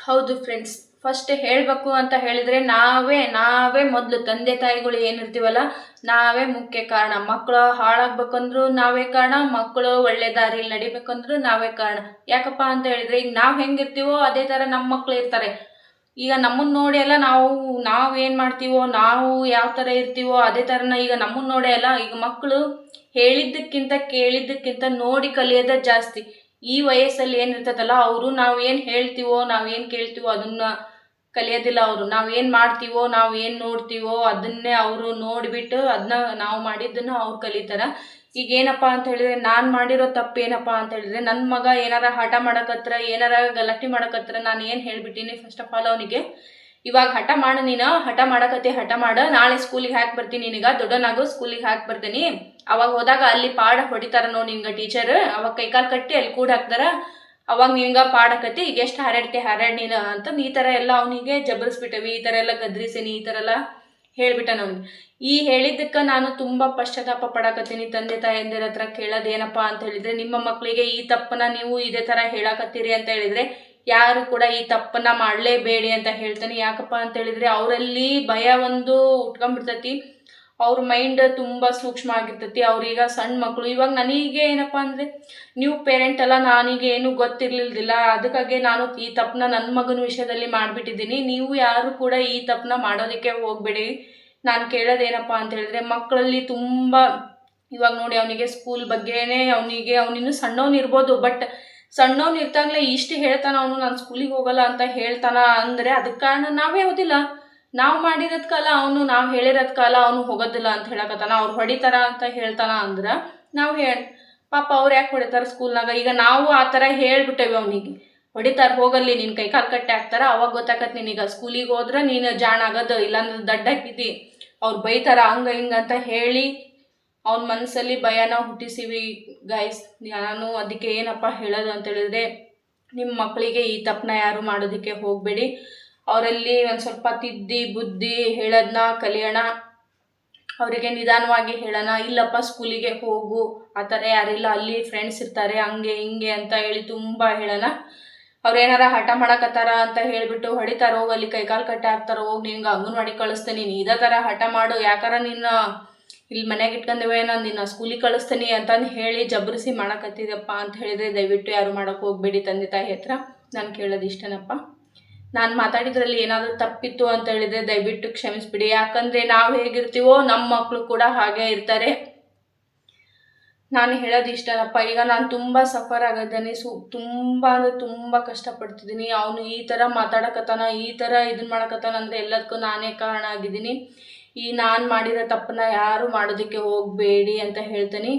ಹೌದು friends, first ಹೇಳಬೇಕು ಅಂತ ಹೇಳಿದರೆ ನಾವೇ ಮೊದಲು ತಂದೆ ತಾಯಿಗಳು ಏನಿರ್ತೀವಲ್ಲ ನಾವೇ ಮುಖ್ಯ ಕಾರಣ. ಮಕ್ಕಳು ಹಾಳಾಗ್ಬೇಕಂದ್ರೂ ನಾವೇ ಕಾರಣ, ಮಕ್ಕಳು ಒಳ್ಳೆ ದಾರಿಯಲ್ಲಿ ನಡಿಬೇಕಂದ್ರೂ ನಾವೇ ಕಾರಣ. ಯಾಕಪ್ಪ ಅಂತ ಹೇಳಿದ್ರೆ ಈಗ ನಾವು ಹೆಂಗಿರ್ತೀವೋ ಅದೇ ಥರ ನಮ್ಮ ಮಕ್ಕಳು ಇರ್ತಾರೆ. ಈಗ ನಮ್ಮನ್ನು ನೋಡಿ ಎಲ್ಲ ನಾವು ಏನು ಮಾಡ್ತೀವೋ, ನಾವು ಯಾವ ಥರ ಇರ್ತೀವೋ ಅದೇ ಥರನ ಈಗ ನಮ್ಮನ್ನು ನೋಡಿ ಎಲ್ಲ ಈಗ ಮಕ್ಕಳು ಹೇಳಿದ್ದಕ್ಕಿಂತ ಕೇಳಿದ್ದಕ್ಕಿಂತ ನೋಡಿ ಕಲಿಯೋದೇ ಜಾಸ್ತಿ. ಈ ವಯಸ್ಸಲ್ಲಿ ಏನಿರ್ತದಲ್ಲ ಅವರು ನಾವು ಏನು ಹೇಳ್ತೀವೋ ನಾವು ಏನು ಕೇಳ್ತೀವೋ ಅದನ್ನು ಕಲಿಯೋದಿಲ್ಲ. ಅವರು ನಾವು ಏನು ಮಾಡ್ತೀವೋ ನಾವು ಏನು ನೋಡ್ತೀವೋ ಅದನ್ನೇ ಅವರು ನೋಡಿಬಿಟ್ಟು ಅದನ್ನ ನಾವು ಮಾಡಿದ್ದನ್ನು ಅವ್ರು ಕಲಿತಾರೆ. ಈಗ ಏನಪ್ಪ ಅಂತ ಹೇಳಿದ್ರೆ ನಾನು ಮಾಡಿರೋ ತಪ್ಪು ಏನಪ್ಪ ಅಂತ ಹೇಳಿದ್ರೆ, ನನ್ನ ಮಗ ಏನಾರ ಹಠ ಮಾಡಕತ್ರ, ಏನಾರ ಗಲಾಟೆ ಮಾಡಕತ್ರ, ನಾನು ಏನು ಹೇಳ್ಬಿಟ್ಟಿನಿ ಫಸ್ಟ್ ಆಫ್ ಆಲ್ ಅವನಿಗೆ, ಇವಾಗ ಹಠ ಮಾಡು, ನೀನು ಹಠ ಮಾಡಕತ್ತಿ ಹಠ ಮಾಡು, ನಾಳೆ ಸ್ಕೂಲಿಗೆ ಹಾಕಿ ಬರ್ತೀನಿ, ನಿನಗ ದೊಡ್ಡನಾಗು ಸ್ಕೂಲಿಗೆ ಹಾಕಿ ಬರ್ತೀನಿ. ಅವಾಗ ಹೋದಾಗ ಅಲ್ಲಿ ಪಾಠ ಹೊಡಿತಾರ ನೋಡಿ ನಿನ್ಗೆ ಟೀಚರ್, ಅವಾಗ ಕೈಕಾಲು ಕಟ್ಟಿ ಅಲ್ಲಿ ಕೂಡ ಹಾಕ್ತಾರ, ಅವಾಗ ನಿನ್ಗೆ ಪಾಡಕತ್ತಿ ಈಗ ಎಷ್ಟು ಹಾರಾಡ್ ನೀನು ಅಂತ ಈ ಥರ ಎಲ್ಲ ಅವನಿಗೆ ಜಬರಿಸ್ಬಿಟ್ಟವಿ. ಈ ಥರ ಎಲ್ಲ ಗದ್ರಿಸೀನಿ, ಈ ಥರ ಎಲ್ಲ ಹೇಳ್ಬಿಟ್ಟ ಅವನಿಗೆ. ಈ ಹೇಳಿದ್ದಕ್ಕೆ ನಾನು ತುಂಬ ಪಶ್ಚಾತ್ತಾಪ ಪಡಕತ್ತೀನಿ. ತಂದೆ ತಾಯಂದಿರ ಹತ್ರ ಕೇಳೋದೇನಪ್ಪ ಅಂತ ಹೇಳಿದ್ರೆ, ನಿಮ್ಮ ಮಕ್ಕಳಿಗೆ ಈ ತಪ್ಪನ್ನ ನೀವು ಇದೇ ಥರ ಹೇಳಕತ್ತೀರಿ ಅಂತ ಹೇಳಿದ್ರೆ ಯಾರು ಕೂಡ ಈ ತಪ್ಪನ್ನ ಮಾಡಲೇಬೇಡಿ ಅಂತ ಹೇಳ್ತಾನೆ. ಯಾಕಪ್ಪ ಅಂತ ಹೇಳಿದ್ರೆ ಅವರಲ್ಲಿ ಭಯ ಒಂದು ಉಟ್ಕೊಂಡ್ಬಿಡ್ತೈತಿ, ಅವ್ರ ಮೈಂಡ್ ತುಂಬ ಸೂಕ್ಷ್ಮ ಆಗಿರ್ತೈತಿ. ಅವ್ರೀಗ ಸಣ್ಣ ಮಕ್ಕಳು. ಇವಾಗ ನನಗೆ ಏನಪ್ಪ ಅಂದರೆ ನ್ಯೂ ಪೇರೆಂಟ್ ಅಲ್ಲ, ನಾನೀಗ ಏನೂ ಗೊತ್ತಿರಲಿಲ್ಲ, ಅದಕ್ಕಾಗಿ ನಾನು ಈ ತಪ್ಪನ್ನ ನನ್ನ ಮಗನ ವಿಷಯದಲ್ಲಿ ಮಾಡಿಬಿಟ್ಟಿದ್ದೀನಿ. ನೀವು ಯಾರು ಕೂಡ ಈ ತಪ್ಪನ್ನ ಮಾಡೋದಕ್ಕೆ ಹೋಗಬೇಡಿ. ನಾನು ಕೇಳೋದೇನಪ್ಪ ಅಂತ ಹೇಳಿದ್ರೆ, ಮಕ್ಕಳಲ್ಲಿ ತುಂಬ ಇವಾಗ ನೋಡಿ ಅವನಿಗೆ ಸ್ಕೂಲ್ ಬಗ್ಗೆನೇ ಅವನಿನ್ನೂ ಸಣ್ಣವನು ಇರ್ಬೋದು, ಬಟ್ ಸಣ್ಣವನು ಇರ್ತಾಗಲೇ ಇಷ್ಟು ಹೇಳ್ತಾನ ಅವನು, ನಾನು ಸ್ಕೂಲಿಗೆ ಹೋಗಲ್ಲ ಅಂತ ಹೇಳ್ತಾನ ಅಂದರೆ ಅದಕ್ಕೆ ಕಾರಣ ನಾವೇ ಓದಿಲ್ಲ. ನಾವು ಮಾಡಿರೋದ್ ಕಾಲ ಅವನು, ನಾವು ಹೇಳಿರೋದ್ ಕಾಲ ಅವನು ಹೋಗೋದಿಲ್ಲ ಅಂತ ಹೇಳಕತ್ತಾನ. ಅವ್ರು ಹೊಡಿತಾರ ಅಂತ ಹೇಳ್ತಾನ ಅಂದ್ರೆ ನಾವು ಪಾಪ ಅವ್ರು ಯಾಕೆ ಹೊಡಿತಾರೆ ಸ್ಕೂಲ್ನಾಗ. ಈಗ ನಾವು ಆ ಥರ ಹೇಳ್ಬಿಟ್ಟೇವಿ ಅವನಿಗೆ, ಹೊಡಿತಾರೆ ಹೋಗಲ್ಲಿ, ನಿನ್ನ ಕೈ ಕಾಲು ಕಟ್ಟೆ ಹಾಕ್ತಾರ, ಅವಾಗ ಗೊತ್ತಾಗತ್ತೆ ನಿನಗ ಸ್ಕೂಲಿಗೆ ಹೋದ್ರೆ ನೀನು ಜಾಣ ಆಗೋದು, ಇಲ್ಲಾಂದ್ರೆ ದಡ್ಡ ಹಾಕಿದ್ದಿ, ಅವ್ರು ಬೈತಾರ ಹಂಗೆ ಹಿಂಗೆ ಅಂತ ಹೇಳಿ ಅವನ ಮನಸ್ಸಲ್ಲಿ ಭಯನ ಹುಟ್ಟಿಸಿವಿ ಗೈಸ್. ನಾನು ಅದಕ್ಕೆ ಏನಪ್ಪ ಹೇಳೋದು ಅಂತ ಹೇಳಿದ್ರೆ, ನಿಮ್ಮ ಮಕ್ಕಳಿಗೆ ಈ ತಪ್ಪನ್ನ ಯಾರು ಮಾಡೋದಕ್ಕೆ ಹೋಗಬೇಡಿ. ಅವರಲ್ಲಿ ಒಂದು ಸ್ವಲ್ಪ ತಿದ್ದಿ ಬುದ್ಧಿ ಹೇಳೋದನ್ನ ಕಲಿಯೋಣ. ಅವರಿಗೆ ನಿಧಾನವಾಗಿ ಹೇಳೋಣ, ಇಲ್ಲಪ್ಪ ಸ್ಕೂಲಿಗೆ ಹೋಗು, ಆ ಥರ ಯಾರಿಲ್ಲ, ಅಲ್ಲಿ ಫ್ರೆಂಡ್ಸ್ ಇರ್ತಾರೆ, ಹಂಗೆ ಹಿಂಗೆ ಅಂತ ಹೇಳಿ ತುಂಬ ಹೇಳೋಣ. ಅವ್ರು ಏನಾರ ಹಠ ಮಾಡಕತ್ತಾರ ಅಂತ ಹೇಳಿಬಿಟ್ಟು ಹೊಡಿತಾರ, ಹೋಗಿ ಅಲ್ಲಿ ಕೈಕಾಲು ಕಟ್ಟೆ ಹಾಕ್ತಾರ, ಹೋಗಿ ನಿನ್ಗೆ ಅಂಗನವಾಡಿ ಕಳಿಸ್ತೀನಿ, ನೀನು ಇದೇ ಥರ ಹಠ ಮಾಡು, ಯಾಕಾರ ನಿನ್ನ ಇಲ್ಲಿ ಮನೆಗೆ ಇಟ್ಕೊಂಡೇವೆ, ನಾನು ನಿನ್ನ ಸ್ಕೂಲಿಗೆ ಕಳಿಸ್ತೀನಿ ಅಂತಂದು ಹೇಳಿ ಜಬರಿಸಿ ಮಾಡಕತ್ತಿದಪ್ಪ ಅಂತ ಹೇಳಿದರೆ ದಯವಿಟ್ಟು ಯಾರು ಮಾಡೋಕ್ಕೆ ಹೋಗಬೇಡಿ. ತಂದೆ ತಾಯಿ ಹತ್ರ ನಾನು ಕೇಳೋದು ಇಷ್ಟನಪ್ಪ. ನಾನು ಮಾತಾಡಿದ್ರಲ್ಲಿ ಏನಾದರೂ ತಪ್ಪಿತ್ತು ಅಂತ ಹೇಳಿದರೆ ದಯವಿಟ್ಟು ಕ್ಷಮಿಸ್ಬಿಡಿ. ಯಾಕಂದರೆ ನಾವು ಹೇಗಿರ್ತೀವೋ ನಮ್ಮ ಮಕ್ಕಳು ಕೂಡ ಹಾಗೇ ಇರ್ತಾರೆ. ನಾನು ಹೇಳೋದು ಇಷ್ಟನಪ್ಪ. ಈಗ ನಾನು ತುಂಬ ಸಫರ್ ಆಗಿದ್ದೀನಿ, ತುಂಬ ಅಂದರೆ ತುಂಬ ಕಷ್ಟಪಡ್ತಿದ್ದೀನಿ. ಅವನು ಈ ಥರ ಮಾತಾಡಕತ್ತಾನ, ಈ ಥರ ಇದನ್ನ ಮಾಡಕತ್ತಾನ ಅಂದರೆ ಎಲ್ಲದಕ್ಕೂ ನಾನೇ ಕಾರಣ ಆಗಿದ್ದೀನಿ. ಈ ನಾನು ಮಾಡಿರೋ ತಪ್ಪನ್ನ ಯಾರು ಮಾಡೋದಕ್ಕೆ ಹೋಗಬೇಡಿ ಅಂತ ಹೇಳ್ತೀನಿ.